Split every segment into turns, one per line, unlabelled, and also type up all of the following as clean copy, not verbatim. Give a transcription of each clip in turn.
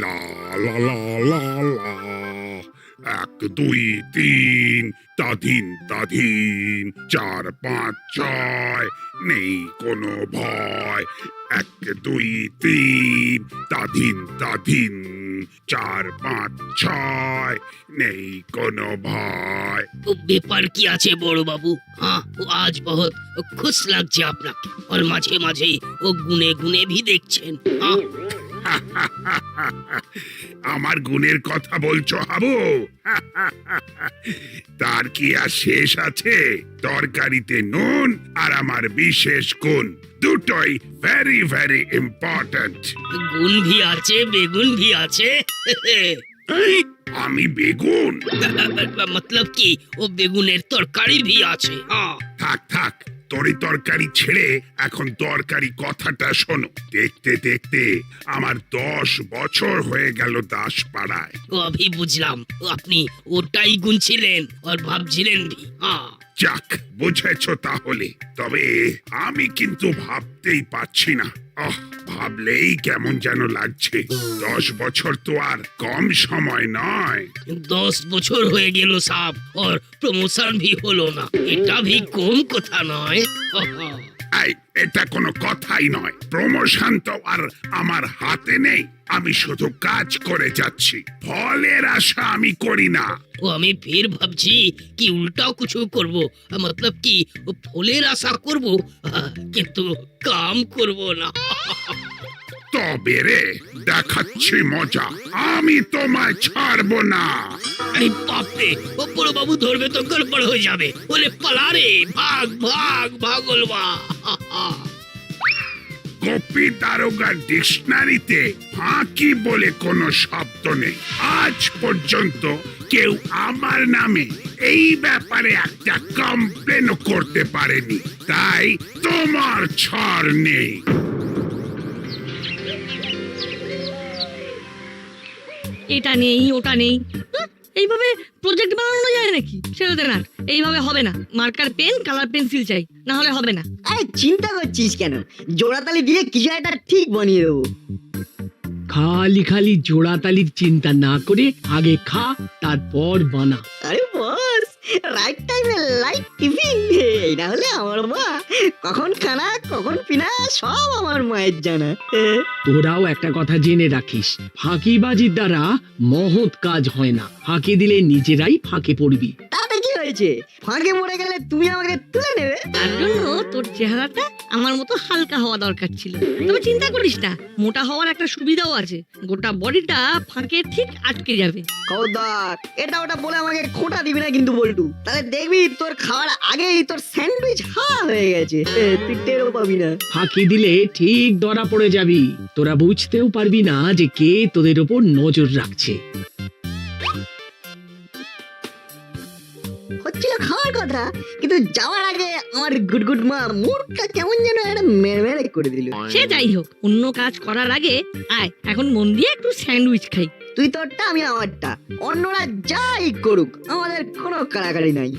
লা লা লা লা লা। 1 2 3 তাধিন তাধিন, 4 5 6 নেই কোনো ভয়। 1 2 3 তাধিন তাধিন, 4 5 6 নেই কোনো ভয়।
तो ব্যাপার কি আছে বড় বাবু? हाँ, वो आज बहुत खुश লাগছে আপনাকে। और মাঝে মাঝে ও গুনে গুনে भी দেখছেন। हाँ,
আমার গুণের কথা বলছো হাবু? তার কি আর শেষ আছে? তরকারিতে নুন আর আমার বিশেষ গুণ দুটোই ভেরি ভেরি ইম্পর্টেন্ট।
গুণ भी আছে, বেগুন भी আছে।
আমি বেগুন?
मतलब কি ও বেগুনের তরকারি भी আছে। हाँ,
থাক থাক, তরি তরকারি ছেড়ে এখন তরকারি কথাটা শোনো। দেখতে দেখতে আমার 10 বছর হয়ে গেল দাসপাড়ায়।
ও अभी বুঝলাম আপনি ওটাই গুনছিলেন আর ভাবছিলেন भी। हाँ,
যাক, বুঝেছো তাহলে। তবে আমি কিন্তু ভাবতেই পারছি না। ভাবলেই কেমন যেন লাগছে। 10 বছর তো আর কম সময় নয়।
10 বছর হয়ে গেল সাব, और প্রমোশন भी হলো না। এটা भी কম কথা নয়।
এই, এটা কোনো কথাই নয়। প্রমোশন তো আর আমার হাতে নেই। আমি শুধু কাজ করে যাচ্ছি, ফলের আশা আমি করি না।
ও আমি ফের ভাবছি কি উল্টাও কিছু করব, मतलब কি ফলের আশা করব, কিন্তু কাম করব না।
তবে রে, দেখাচ্ছি মজা। আমি তোমায় ছাড়বো না।
আরে বাপরে, ও বড় বাবু ধরবে তো গড়বড় হয়ে যাবে। বলে পালা রে, ভাগ ভাগ ভাগলবা।
কপি দারোগার ডিকশনারিতে ফাঁকি বলে কোনো শব্দ নেই। আজ পর্যন্ত কেউ আমার নামে এই ব্যাপারে একটা কমপ্লেনও করতে পারেনি, তাই তোমার ছাড় নেই।
এটা নেই ওটা নেই, এইভাবে প্রজেক্ট বানানো যায় নাকি? সেটা না, এইভাবে হবে না। মার্কার পেন, কালার পেন্সিল চাই, না হলে হবে না।
আরে চিন্তা করছিস কেন? জোড়াতালি দিয়ে কিছু একটা ঠিক বানিয়ে দেবো।
খালি খালি জোড়াতালির চিন্তা না করে আগে খা, তারপর বানা।
আরে বস, রাইট টাইমে লাইট টিফিন। এই না হলে আমার মা কখন খানা কখন পিনা সব আমার মায়ের জানা।
তোরাও একটা কথা জেনে রাখিস, ফাঁকিবাজির দ্বারা মহৎ কাজ হয় না। ফাঁকি দিলে নিজেরাই ফাঁকে পড়বি।
তাতে কি হয়েছে? ফাঁকে পড়ে গেলে তুমি আমাকে তুলে নেবে।
তার জন্য তোর চেহারাটা আমার মতো হালকা হওয়া দরকার ছিল। তবে চিন্তা করিস না, মোটা হওয়ার একটা সুবিধাও আছে। গোটা বডিটা ফাঁকে ঠিক আটকে যাবে।
খবরদার এটা ওটা বলে আমাকে খোঁটা দিবি না কিন্তু বল্টু। তাহলে দেখবি তোর খাওয়ার আগেই তোর স্যান্ডউইচ হাওয়া হয়ে গেছে, তুই টেরও পাবি না।
ফাঁকি দিলে ঠিক ধরা পড়ে যাবি। তোরা বুঝতেও পারবি না যে কে তোদের ওপর নজর রাখছে।
হচ্ছিল খাওয়ার কথা, কিন্তু যাওয়ার আগে আমার গুডগুড মা মুখটা কেমন যেন একটা মেরে করে দিল।
সে যাই হোক, অন্য কাজ করার আগে আয় এখন মন দিয়ে একটু স্যান্ডউইচ খাই।
তুই তোরটা আমি আমারটা, অন্যরা যাই করুক আমাদের কোনো কাড়াকাড়ি নাই।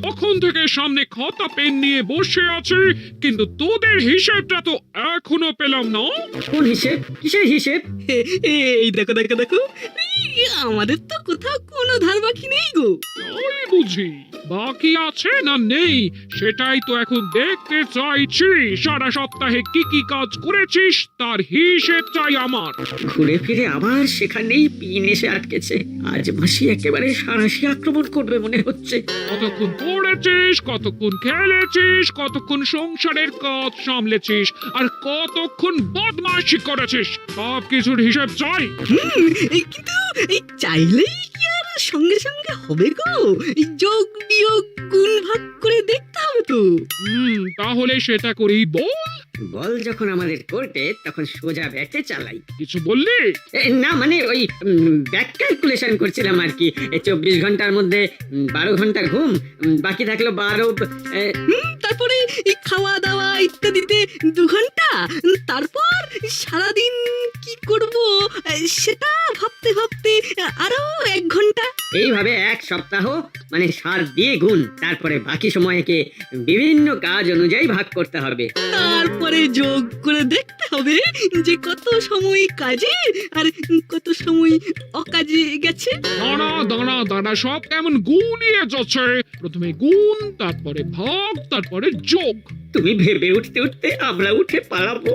তখন থেকে সামনে খাতা পেন নিয়ে বসে আছি, কিন্তু তোদের হিসেবটা তো এখনো পেলাম না।
কোন হিসেব? কিসের হিসেব?
এই দেখো দেখো দেখো, আমাদের তো কোথাও কোনো ধার বাকি নেই গো।
তাই বুঝি? বাকি আছে না নেই সেটাই তো এখন দেখতে চাইছি। সারা সপ্তাহে কি কি কাজ করেছিস তার হিসেব চাই আমার।
ঘুরে ফিরে আবার সেখানেই পিন এসে আটকেছে। আজ মাসি একেবারে সারাশি আক্রমণ করবে মনে হচ্ছে।
কতক্ষণ পড়েছিস, কতক্ষণ খেলেছিস, কতক্ষণ সংসারের কাজ সামলেছিস, আর কতক্ষণ বদমাইশি করেছিস, সব কিছুর হিসেব চাই।
কিন্তু এই চাইলেই কি আর সঙ্গে সঙ্গে হবে গো? এই যোগ বিয়োগ গুণ ভাগ করে দেখতে হবে তো।
তাহলে সেটা করেই বল।
বল যখন আমাদের কোর্টে তখন সোজা ব্যাটে চালাই।
কিছু বললি?
না মানে ওই ব্যাক ক্যালকুলেশন করছিলাম আর কি। 24 ঘন্টার মধ্যে 12 ঘন্টা ঘুম, বাকি থাকলো 12।
তারপরে এই খাওয়া দাওয়া ইত্যাদিতে 2 ঘন্টা, তারপর সারাদিন কি করব সেটা ভাবতে ভাবতে আরো 1 ঘন্টা।
এইভাবে 1 সপ্তাহ মানে 7 দিয়ে গুণ, তারপরে বাকি সময়কে বিভিন্ন কাজ অনুযায়ী ভাগ করতে হবে।
তারপরে যোগ করে দেখতে হবে যে কত সময় কাজে আর কত সময় অকাজে গেছে।
দাঁড়া দাঁড়া দাঁড়া, সব কেমন গুনিয়ে যাচ্ছে। প্রথমে গুণ, তারপরে ভাগ, তারপরে যোগ।
তুমি ভেবে উঠতে উঠতে আমরা উঠে পালাবো।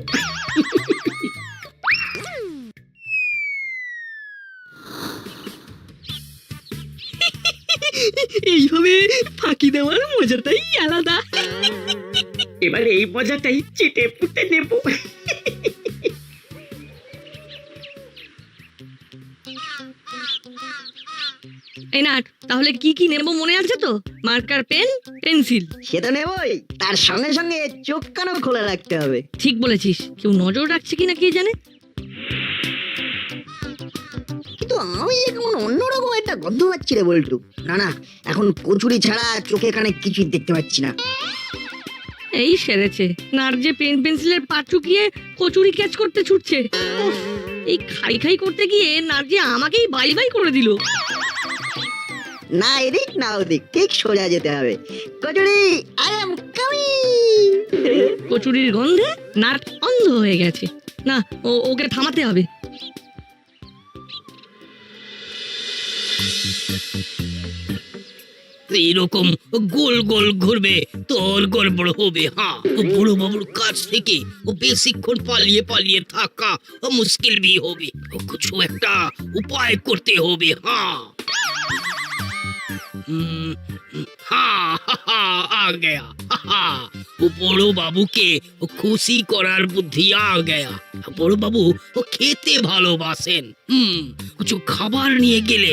এইভাবে ফাঁকি দেওয়ার মজাটাই আলাদা।
এবার এই মজাটাই চেটে পুটে নেব।
এই নাট, তাহলে কি কি নেব মনে আছে তো? Marker, pen, pencil.
সে তো নেবই, তার সঙ্গে সঙ্গে চোখ কানও খোলা রাখতে হবে।
ঠিক বলেছিস, কেউ নজর রাখছে কিনা কে জানে।
কিন্তু আমি এখন অন্যরকম একটা গন্ধ পাচ্ছি রে বল্টু। না না, এখন কচুরি ছাড়া চোখে কানে কিছুই দেখতে পাচ্ছি না।
এই সেরেছে, নাট যে পেন পেন্সিলের পা চুকিয়ে কচুরি ক্যাচ করতে ছুটছে। উফ, এই খাই খাই করতে গিয়ে নাট যে আমাকেই বাই বাই করে দিল।
না এদিক না ওদিক, ঠিক সোজা যেতে হবে। Kachori, I am coming.
কচুরির গন্ধে নাট অন্ধ হয়ে গেছে। না, ওকে থামাতে হবে।
এইরকম গোল গোল ঘুরবে তোর গড়বড় হবে। হ্যাঁ, বড় বাবুর কাছ থেকে বেশিক্ষণ পালিয়ে পালিয়ে থাকা মুশকিল भी হবে। কিছু একটা উপায় করতে হবে। হ্যাঁ हाँ आ गया। বড় বাবুকে খুশি করার বুদ্ধি আ গয়া। বড় বাবু খেতে ভালোবাসেন। কিছু খাবার নিয়ে গেলে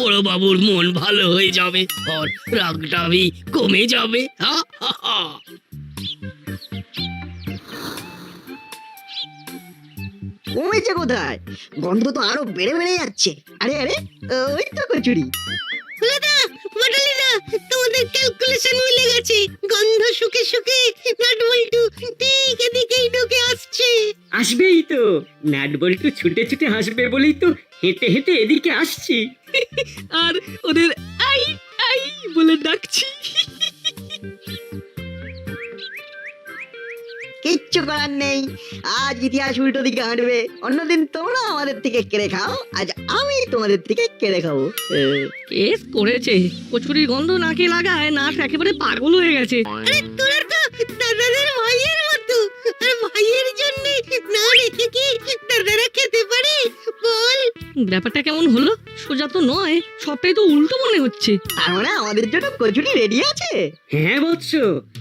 বড় বাবুর মন ভালো হয়ে যাবে আর রাগটা भी কমে যাবে।
কমেছে কোথায়? গন্ধ তো আরো বেড়ে বেড়ে যাচ্ছে। আরে আরে, ওই তো কচুরি।
তোমাদের ক্যালকুলেশন মিলে গেছে। গন্ধ শুকে শুকে নাট বল্টু ঠিক এদিকেই ঢুকে আসছে।
আসবেই তো, নাট বল্টু ছুটে ছুটে আসবে বলেই তো হেঁটে হেঁটে এদিকে আসছি।
আর ওদের আই আই বলে ডাকছি।
কিচ্ছু করার নেই, আজ ইতিহাস উল্টো দিকে হাঁটবে। অন্যদিন তোমরা আমাদের থেকে কেড়ে খাও, আজ আমি তোমাদের থেকে কেড়ে খাবো।
কেস করেছে। কচুরির গন্ধ নাকে লাগায় নাট একেবারে পাগল হয়ে গেছে। আরে তোরা তো দাদাদের ভাইয়ের মতো, আর ভাইয়ের জন্য না রেখে কি দাদারা খেতে পারে বল? ব্যাপারটা কেমন হলো? সোজা তো নয়, সবটাই তো উল্টো মনে হচ্ছে।
তার মানে আমাদের জন্য কচুরি রেডি আছে?
হ্যাঁ বৎস,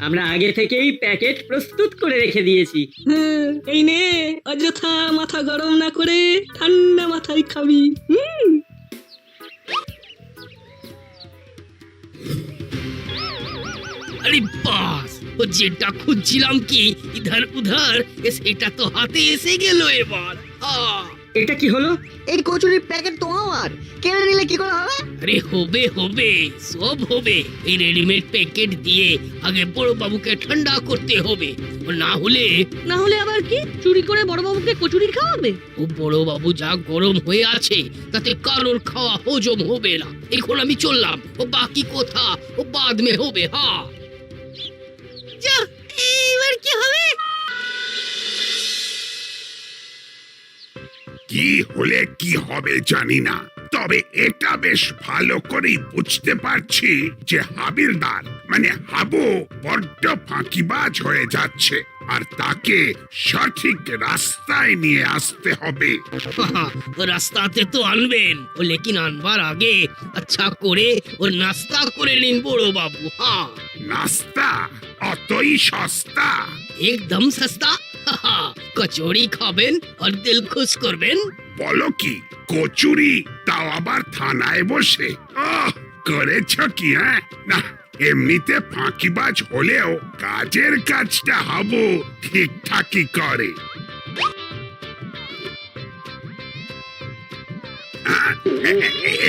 আমরা আগে থেকেই প্যাকেট প্রস্তুত করে রেখে দিয়েছি।
এই নে, অযথা মাথা গরম না করে ঠান্ডা মাথায় খাবি।
আরে বাস, যেটা খুঁজছিলাম কি ইধার উধার সেটা তো হাতে এসে গেল এবার।
এটা কি হলো?
এই কচুরির প্যাকেট তো আমার, কেড়ে নিলে কি করে হবে?
আরে হবে হবে, সব হবে। এই রেডিমেড প্যাকেট দিয়ে আগে বড় বাবুকে ঠান্ডা করতে হবে, না হলে
আবার কি? চুরি করে বড় বাবুকে কচুরি খাওয়াবে?
ও বড় বাবু যা গরম হয়ে আছে তাতে কারোর খাওয়া হজম হবে না। এখন আমি চললাম, ও বাকি কথা ও বাদ মে হবে। হ্যাঁ
যা, এবার কি হবে?
কি হলে কি হবে জানি না, তবে এটা বেশ ভালো করেই বুঝতে পারছি যে হাবিলদার মানে হাবু বড্ড ফাঁকিবাজ হয়ে যাচ্ছে, আর তাকে সঠিক রাস্তায় নিয়ে আসতে হবে।
রাস্তাতে তো আনবেন, ও লেকিন আনবার আগে আচ্ছা করে ও নাস্তা করে নিন বড় বাবু। হ্যাঁ,
নাস্তা অতই সস্তা?
একদম সস্তা। কচুরি খাবেন আর দিল খুশ করবেন।
বলো কি, কচুরি তাও আবার থানায় বসে? করেছ কি? হ্যাঁ, না এমনিতে ফাঁকিবাজ হলেও কাজের কাজটা হাবু ঠিকঠাকই করে।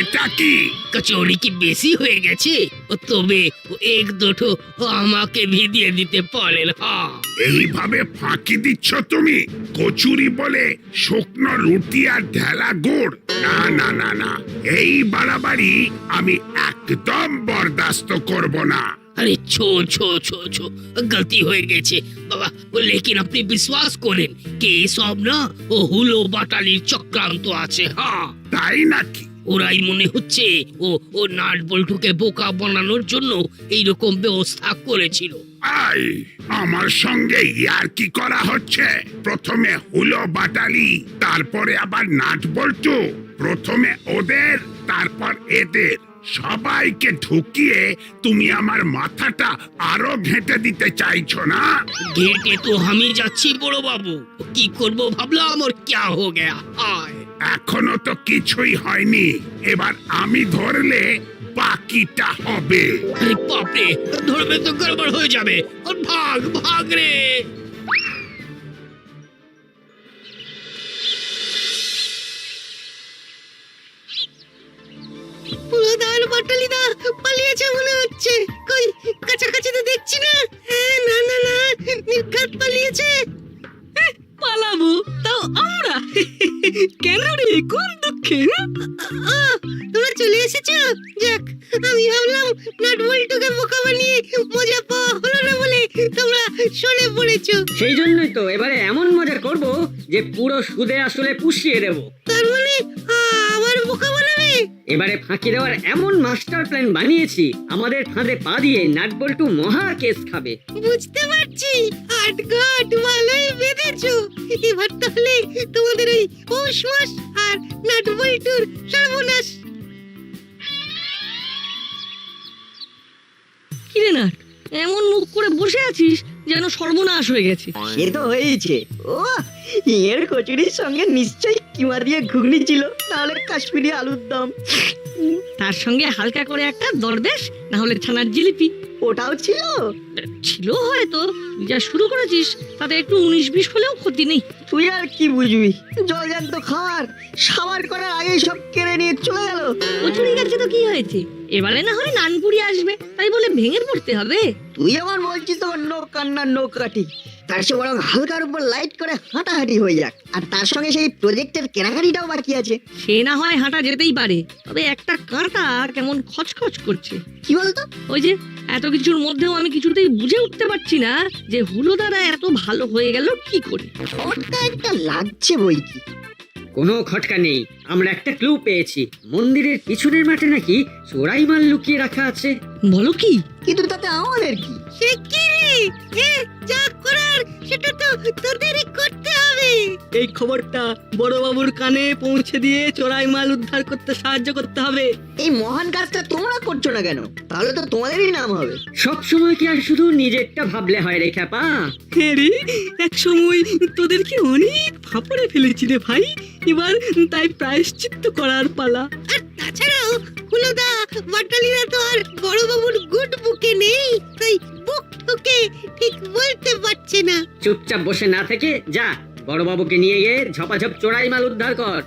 এটা কি?
কচৌরি কি বেশি হয়ে গেছে? ও তবে এক দুটো আমাকে ভিদিয়ে দিতে পারেন। হ্যাঁ,
এইভাবে ফাঁকি দিচ্ছ তুমি? কচুরি বলে শুকনো রুটি আর ঢেলা গুড়? না না না না, এই বাড়াবাড়ি আমি একদম বরদাস্ত করব না।
अरे छो छो छो छो गलती হয়ে গেছে বাবা। লেকিন আপনি বিশ্বাস করেন কে সব না ও হুলো বাটালির চক্রান্ত আছে। হ্যাঁ,
তাই নাকি?
ওরাই মনে হচ্ছে ও নাট বল্টুকে বোকা বানানোর জন্য এইরকম ব্যবস্থা করেছিল।
আই, আমার সঙ্গে ইয়ার কি করা হচ্ছে? প্রথমে হুলো বাটালি, তারপরে আবার নাট বল্টু। প্রথমে ওদের, তারপর এদের, সবাইকে ঢুকিয়ে তুমি আমার মাথাটা আরো ঘেঁটে দিতে চাইছো না?
ঘেটে তো আমি যাচ্ছি বড় বাবু, কি করব ভাবলাম আর क्या हो गया। আয়,
এখনো তো কিছুই হয়নি, এবার আমি ধরলে বাকিটা হবে।
আরে বাপরে, ধরবে তো গড়বড় হয়ে যাবে। আর ভাগ ভাগ রে।
পুরোদার বাটালিদা পালিয়েছে মনে হচ্ছে। কই কাছাকাছি তো দেখছি না। না না না, নির্ঘাত পালিয়েছে। পালাবো তাও আমরা? কেন রে, কোন দুঃখে? তোমরা চলে এসেছো? যাক, আমি ভাবলাম নাট বল্টুকে বোকা বানিয়ে মজা পাওয়া হলো না বলে তোমরা সরে পড়েছো।
সেই জন্যই তো এবারে এমন মজা করব যে পুরো সুদে আসলে পুষিয়ে দেব।
তার মানে আবার বোকা বানাবে?
এবারে ফাঁকি দেওয়ার এমন মাস্টার প্ল্যান বানিয়েছি, আমাদের ফাঁদে পা দিয়ে নাট বল্টু মহা কেস খাবে।
বুঝতে পারছি, আটঘাট ভালোই বেঁধেছো। এবার তাহলে তোমাদের ওই পৌষ মাস আর নাট বল্টুর সর্বনাশ। কিরে নাট, এমন মুখ করে বসে আছিস যেন সর্বনাশ হয়ে গেছে।
সে তো হয়েছে। ও, এর কচুরির সঙ্গে নিশ্চয়ই কিমা দিয়ে ঘুগনি ছিল, তাহলে কাশ্মীরি আলুর দম।
তার সঙ্গে হালকা করে একটা দরবেশ, না হলে ছানার জিলিপি
ওটাও ছিল।
ছিল হয়তো। তুই যা শুরু করেছিস তাতে একটু 19-20 হলেও ক্ষতি নেই।
তুই আর কি বুঝবি, জলজান্ত খাবার সাবার করার আগেই সব কেড়ে নিয়ে চলে গেল।
কচুরি গেছে তো কি হয়েছে? এবারে না হয় নানপুরি আসবে, তাই বলে ভেঙে পড়তে হবে?
তুই আমার বলছিস তোমার নো কান্না নো কাটি। তার সে বরং হালকার উপর লাইট করে হাঁটাহাঁটি হয়ে যাক, আর তার সঙ্গে সেই প্রজেক্টের কেনাকাটিটাও বাকি আছে।
সে না হয় হাঁটা যেতেই পারে, তবে একটা কাঁটা কেমন খচখচ করছে।
কি বলতো?
ওই যে এত কিছুর মধ্যেও আমি কিছুতেই বুঝে উঠতে পারছি না যে হুলো দ্বারা এত ভালো হয়ে গেল কি করে।
ওটা একটা লাগছে বই কি।
কোনো খটকা নেই, আমরা একটা ক্লু পেয়েছি। মন্দিরের পিছনের মাঠে নাকি চোরাই মাল লুকিয়ে রাখা আছে।
বলো কি?
কিন্তু তাতে আমাদের কি?
সে কি রে? যা করার সেটা তো তোদেরই করতে হবে।
এই খবরটা বড়বাবুর কানে পৌঁছে দিয়ে চোরাই মাল উদ্ধার করতে সাহায্য করতে হবে।
এই মহান কাজটা তোমরা করছো না কেন? তাহলে তো তোমাদেরই নাম হবে।
সব সময় কি আর শুধু নিজেরটা ভাবলে হয় রে খ্যাপা?
হ্যাঁ রে, এক সময় তোদেরকে অনেক ফাঁপড়ে ফেলেছি রে ভাই, এবার তাই প্রায়শ্চিত্ত করার পালা।
আর তাছাড়াও হুলোদা বাটালিরা তো আর বড়বাবুর গুড বুকে নেই, তাই বুক ঠুকে ঠিক বলতে পারছে না।
চুপচাপ বসে না থেকে যা বড়বাবুকে নিয়ে গিয়ে ঝপাঝপ চোরাই মাল উদ্ধার কর।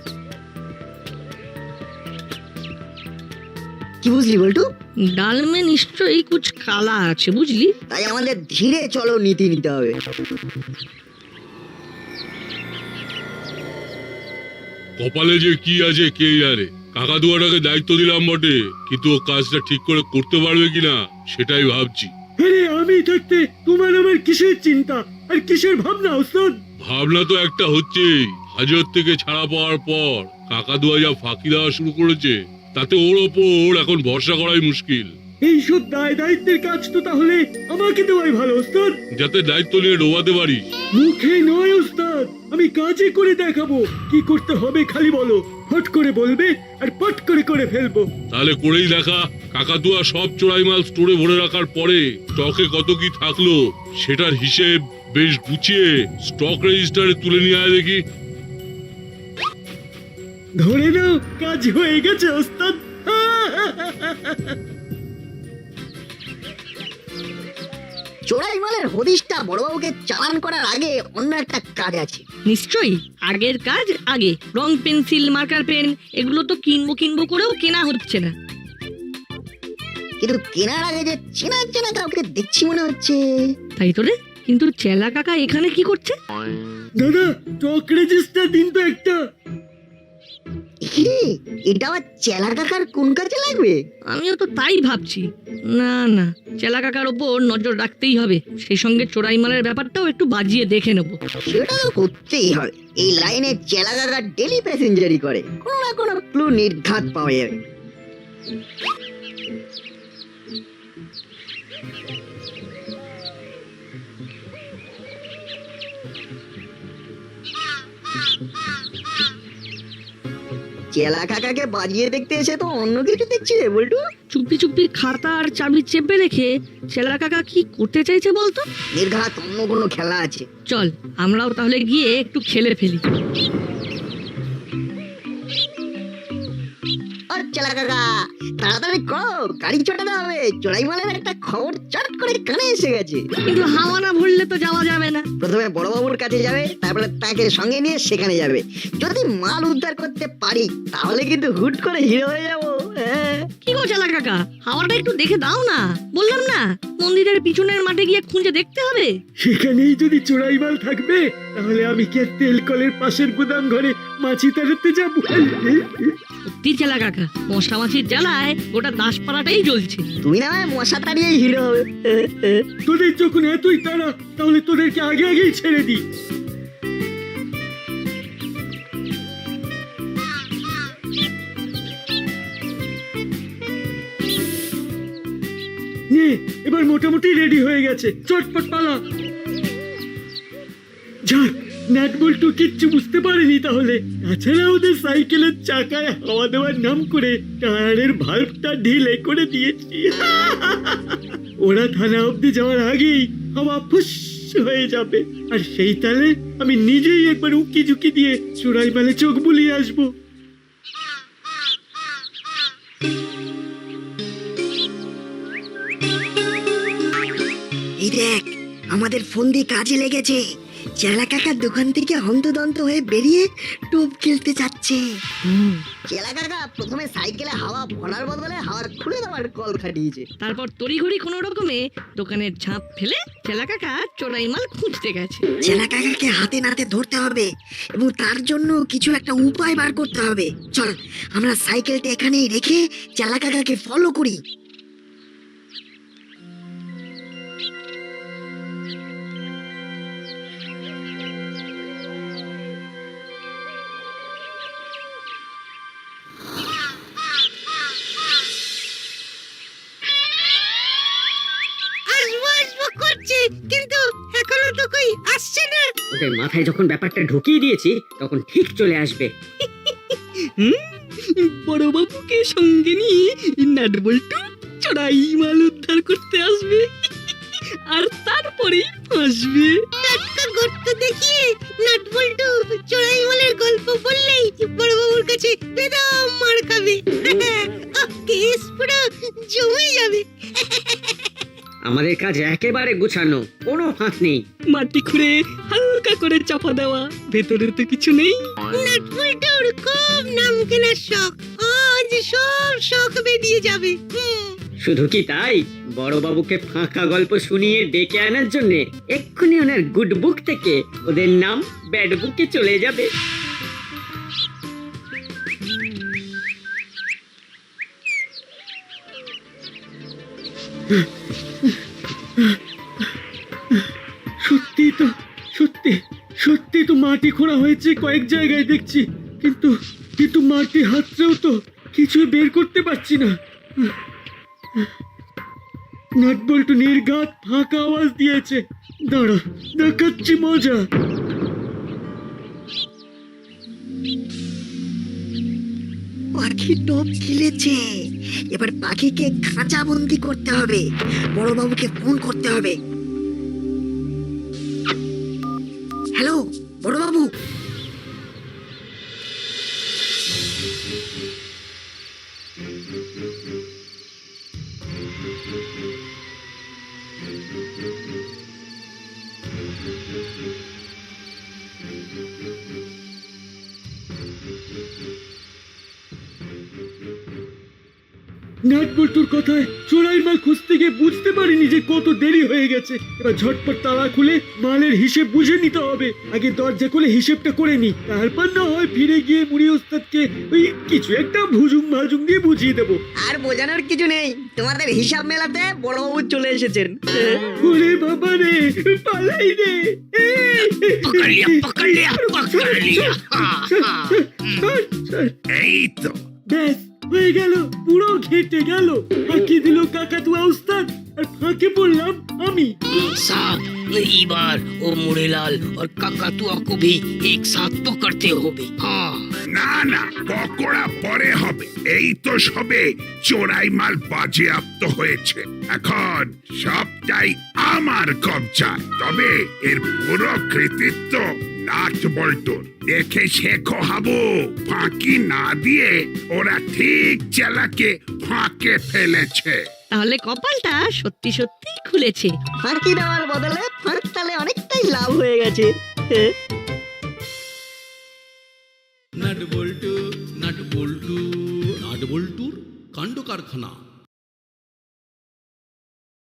কি বুঝলি বল্টু?
ডাল মে নিশ্চয়ই কুছ কালা আছে, বুঝলি?
তাই আমাদের ধীরে চলো নীতি নিতে হবে।
কপালে যে কি আছে কে জানে। কাকাতুয়াটাকে দায়িত্ব দিলাম বটে, কিন্তু ও কাজটা ঠিক করে করতে পারবে কিনা সেটাই ভাবছি।
আরে আমি থাকতে তোমার আমার কিসের চিন্তা আর কিসের ভাবনা ওস্তাদ?
ভাবনা তো একটা হচ্ছেই, হাজত থেকে ছাড়া পাওয়ার পর কাকাতুয়া যা ফাঁকি দেওয়া শুরু করেছে, তাতে ওর ওপর এখন ভরসা করাই মুশকিল।
এই সব দায় দায়িত্বের কাজ তো তাহলে আমাকে দেওয়াই ভালো ওস্তাদ।
যাতে দায়িত্ব নিয়ে ডোবাতে পারি।
মুখে নয় ওস্তাদ, আমি কাজে করে দেখাবো। কি করতে হবে খালি বলো, ফট করে বলবে আর পট করে করে ফেলবো।
তাহলে করেই দেখা। কাকাতুয়া সব চোরাই মাল স্টোরে ভরে রাখার পরে স্টকে কত কি থাকলো সেটার হিসেব বেশ গুছিয়ে স্টক রেজিস্টারে তুলে নিয়ে আয় দেখি।
ধরে নাও কাজ হয়ে গেছে ওস্তাদ।
চোরাই মালের হদিশটা বড়বাবুকে চালান করার আগে অন্য একটা কাজ আছে।
নিশ্চয়ই আগের কাজ আগে। রং পেন্সিল মার্কার পেন এগুলো তো কিনবো করেও কেনা হচ্ছে না।
কিন্তু কেনার আগে যে চেনা চেনা কাউকে দেখছি মনে হচ্ছে।
তাই তো রে, কিন্তু চেলা কাকা এখানে কি করছে?
দাদা স্টক রেজিস্টার দিন তো একটা।
এটা আবার চেলা কাকার কোন কাজে লাগবে?
আমিও তো তাই ভাবছি। না না, চেলা কাকার ওপর নজর রাখতেই হবে, সেই সঙ্গে চোরাই মালের ব্যাপারটাও একটু বাজিয়ে দেখে নেবো।
সেটা তো করতেই হবে। এই লাইনে চেলা কাকা ডেলি প্যাসেঞ্জারি করে, কোনো না কোনো ক্লু নির্ঘাত পাওয়া যাবে। চেলা কাকাকে বাজিয়ে দেখতে এসে তো অন্য কিছু দেখছি রে বল্টু।
চুপি চুপি খাতা আর চাবি চেপে রেখে চেলা কাকা কি করতে চাইছে বলতো?
নির্ঘাত অন্য কোনো খেলা আছে।
চল আমরাও তাহলে গিয়ে একটু খেলে ফেলি।
আর চেলা কাকা তাড়াতাড়ি করো, গাড়ি চটাতে হবে। চোরাই মালের একটা খবর চট করে কানে এসে গেছে।
কিন্তু হাওয়া না ভরলে তো যাওয়া যাবে না।
প্রথমে বড়বাবুর কাছে যাবে, তারপরে তাকে সঙ্গে নিয়ে সেখানে যাবে। যদি মাল উদ্ধার করতে পারি তাহলে কিন্তু হুট করে হিরো হয়ে যাবো। হ্যাঁ।
কি গো চেলা কাকা, হাওয়াটা একটু দেখে দাও না। বললাম না মন্দিরের পিছনের মাঠে গিয়ে খুঁজে দেখতে হবে।
সেখানেই যদি চোরাই মাল থাকবে তাহলে আমি কি আর তেল কলের পাশের গুদাম ঘরে মাছি তাড়াতে যাবো?
সত্যি চেলা কাকা, মশা মাছির জ্বালায় গোটা দাসপাড়াটাই জ্বলছে।
তুমি না হয় মশা তাড়িয়েই হিরো হবে।
তোদের যখন এতই তাড়া তাহলে তোদেরকে আগে আগেই ছেড়ে দিই। নে এবার মোটামুটি রেডি হয়ে গেছে, চটপট পালা। যাক, নাট বল্টু কিচ্ছু বুঝতে পারেনি তাহলে। তাছাড়া ওদের সাইকেলের চাকায় হাওয়া দেওয়ার নাম করে টায়ারের ভাল্বটা ঢিলে করে দিয়েছি। ওরা থানা অব্দি যাওয়ার আগেই হাওয়া ফুস হয়ে যাবে, আর সেই তালে আমি নিজেই একবার উকি ঝুঁকি দিয়ে চোরাই মালে চোখ বুলিয়ে আসবো।
এই দেখ, আমাদের ফন্দি কাজে লেগেছে। চেলা কাকার দোকান থেকে হন্তদন্ত হয়ে বেরিয়ে টোপ খেলতে যাচ্ছে। চেলা কাকা প্রথমে সাইকেলে হাওয়া ভরার বদলে হাওয়া খুলে দেওয়ার কল খাটিয়েছে।
তারপর তড়িঘড়ি কোনো রকমে দোকানের ঝাঁপ ফেলে চেলা কাকা চোরাই মাল খুঁজতে গেছে।
চেলা কাকাকে হাতে নাতে ধরতে হবে এবং তার জন্য কিছু একটা উপায় বার করতে হবে। চল আমরা সাইকেলটা এখানেই রেখে চেলা কাকাকে ফলো করি।
কিন্তু এখনো তো কই আসছে না।
ওদের মাথায় যখন ব্যাপারটা ঢুকিয়ে দিয়েছি তখন ঠিক চলে আসবে।
বড় বাবুকে সঙ্গে নিয়ে নাট বল্টু চোরাই মাল উদ্ধার করতে আসবে, আর তারপরেই ফাঁসবে। টাটকা গর্ত দেখিয়ে নাট বল্টু চোরাই মালের গল্প বললেই বড় বাবুর কাছে বেদম মার খাবে। কেস পুরো জমে যাবে।
আমাদের কাজ একেবারে গুছানো, কোনো ফাঁক নেই।
মাটি খুঁড়ে হালকা করে চাপা দেওয়া, ভেতরে তো কিছু নেই। নাট বল্টুর খুব নাম কেনার শখ, আজ সব শখ বেরিয়ে যাবে।
শুধু কি তাই, বড়বাবুকে ফাঁকা গল্প শুনিয়ে ডেকে আনার জন্য এক্ষুনি ওনার গুড বুক থেকে ওদের নাম ব্যাড বুকে চলে যাবে।
সত্যি তো সত্যি তো মাটি খোঁড়া হয়েছে কয়েক জায়গায় দেখছি, কিন্তু কিন্তু মাটি হাতছেও তো কিছুই বের করতে পারছি না। নাট বল্টু নির্ঘাত ফাঁকা আওয়াজ দিয়েছে। দাঁড়া, দেখাচ্ছি মজা।
পাখি টোপ গিলেছে, এবার পাখিকে খাঁচা বন্দি করতে হবে। বড়বাবুকে ফোন করতে হবে। হ্যালো বড়বাবু।
নাট বল্টুর কথায় চোরাই মাল খুঁজতে গিয়ে বুঝতে পারিনি যে কত দেরি হয়ে গেছে। এবার ঝটপট তালা খুলে মালের হিসেব বুঝে নিতে হবে। আগে দরজা খুলে হিসেবটা করে নি, তারপর না হয় ফিরে গিয়ে মুড়ি ওস্তাদকে ওই কিছু একটা ভুজুং ভাজুং দিয়ে বুঝিয়ে দেবো।
আর বোঝানোর কিছু নেই, তোমাদের হিসাব মেলাতে বড়বাবু চলে এসেছেন।
ওরে বাবা রে, পালাই রে।
पकड़ लिया हाँ, हाँ।
ছাড়, ছাড়।
এই তো
ব্যাস হয়ে গেল, পুরো ঘেটে গেল। ফাঁকি দিল কাকাতুয়া উস্তাদ আর ফাঁকে পড়লাম আমি।
साहब ई बार वो मुड़ेलाल और काकातुआ को भी एक साथ पकड़ते होंगे। हाँ
না না, পকোড়া পরে হবে। এই তো সবে চোরাই মাল বাজেয়াপ্ত হয়েছে, এখন সবটাই আমার কবজায়। তবে এর পুরো কৃতিত্ব নাট বল্টুর। দেখে শেখো হাবু, ফাঁকি না দিয়ে ওরা ঠিক চেলাকে ফাঁকে ফেলেছে।
তাহলে কপালটা সত্যি সত্যি খুলেছে।
ফাঁকি দেওয়ার বদলে ফাঁক তালে অনেকটাই লাভ হয়ে গেছে।
নাট বল্টুর কাণ্ড কারখানা।